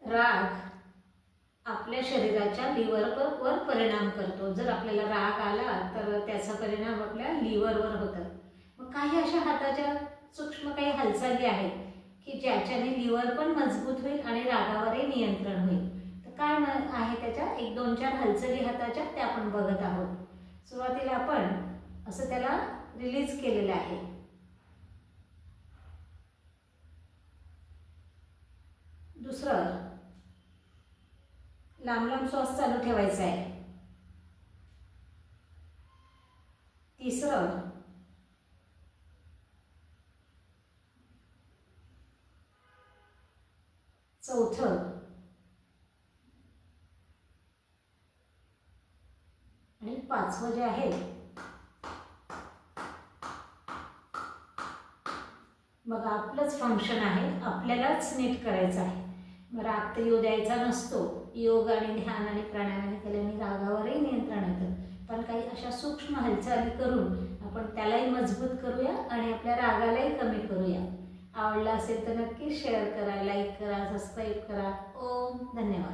राग आपल्या शरीराच्या लिव्हरवर परिणाम करतो. जर आपल्याला राग आला तर त्याचा परिणाम आपल्या लिव्हरवर होतात. मग काही अशा हाताच्या सूक्ष्म काही हालचाली आहेत की ज्याच्याने लिव्हर पण मजबूत होईल आणि रागावरही नियंत्रण होईल. तर काय आहे त्याच्या 1-2-4 हालचाली हाताच्या त्या आपण बघत आहोत. सुरुवातीला आपण असं त्याला रिलीज केलेलं आहे. दुसरं, लांब लांब श्वास चालू ठेवायचा आहे. तिसरं, चौथं आणि पाचवं जे आहे मग आपलंच फंक्शन आहे, आपल्यालाच नीट करायचं आहे. मग राग तर येऊ द्यायचा नसतो. योग आणि ध्यान आणि प्राणायाम केल्याने रागावरही नियंत्रण येतं. पण काही अशा सूक्ष्म हालचाली करून आपण त्यालाही मजबूत करूया आणि आपल्या रागालाही कमी करूया. आवडला असेल तर नक्की शेअर करा, लाईक करा, सबस्क्राईब करा. ओम धन्यवाद.